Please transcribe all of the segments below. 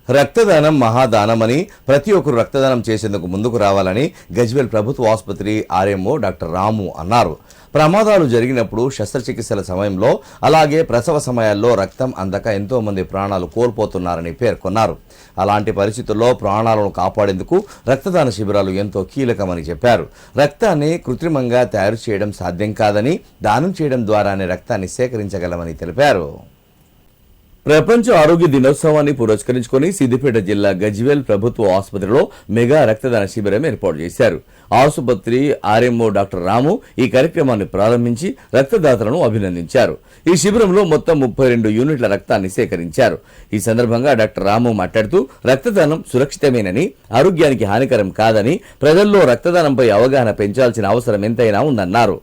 రక్తదానం మహాదానమని ప్రతి ఒక్కరు రక్తదానం చేసేందుకు ముందుకు రావాలని గజ్వేల్ ప్రభుత్వ ఆసుపత్రి ఆర్ఎంఓ డాక్టర్ రాము అన్నారు. ప్రమాదాలు జరిగినప్పుడు శస్త్రచికిత్సల సమయంలో అలాగే ప్రసవ సమయాల్లో రక్తం అందక ఎంతో మంది ప్రాణాలు కోల్పోతున్నారని పేర్కొన్నారు. అలాంటి పరిస్థితుల్లో ప్రాణాలను కాపాడేందుకు రక్తదాన శిబిరాలు ఎంతో కీలకమని చెప్పారు. రక్తాన్ని కృత్రిమంగా తయారు చేయడం సాధ్యం కాదని, దానం చేయడం ద్వారానే రక్తాన్ని సేకరించగలమని తెలిపారు. ప్రపంచ ఆరోగ్య దినోత్సవాన్ని పురస్కరించుకుని సిద్దిపేట జిల్లా గజ్వేల్ ప్రభుత్వ ఆసుపత్రిలో మెగా రక్తదాన శిబిరం ఏర్పాటు చేశారు. ఆసుపత్రి ఆర్ఎంఓ డాక్టర్ రాము ఈ కార్యక్రమాన్ని ప్రారంభించి రక్తదాతలను అభినందించారు. ఈ శిబిరంలో మొత్తం 32 యూనిట్ల రక్తాన్ని సేకరించారు. ఈ సందర్భంగా డాక్టర్ రాము మాట్లాడుతూ రక్తదానం సురక్షితమేనని, ఆరోగ్యానికి హానికరం కాదని, ప్రజల్లో రక్తదానంపై అవగాహన పెంచాల్సిన అవసరం ఎంతైనా ఉందన్నారు.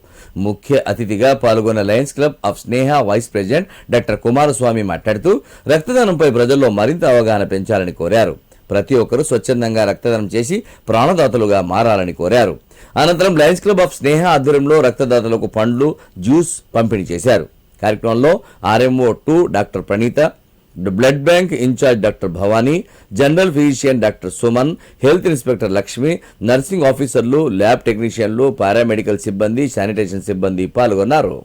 ముఖ్య అతిథిగా పాల్గొన్న Lions Club of Sneha vice president doctor Kumaraswamy మాట్లాడుతూ రక్తదానంపై ప్రజల్లో మరింత అవగాహన పెంచాలని కోరారు. ప్రతి ఒక్కరూ స్వచ్ఛందంగా రక్తదానం చేసి ప్రాణదాతలుగా మారాలని కోరారు. అనంతరం లయన్స్ క్లబ్ ఆఫ్ స్నేహ ఆధ్వర్యంలో రక్తదాతలకు పండ్లు, జ్యూస్ పంపిణీ చేశారు. కార్యక్రమంలో RMO 2 doctor Praneeta, blood bank incharge doctor Bhavani, general physician doctor Suman, health inspector Lakshmi, nursing ఆఫీసర్లు, ల్యాబ్ టెక్నీషియన్లు, పారామెడికల్ సిబ్బంది, శానిటేషన్ సిబ్బంది పాల్గొన్నారు.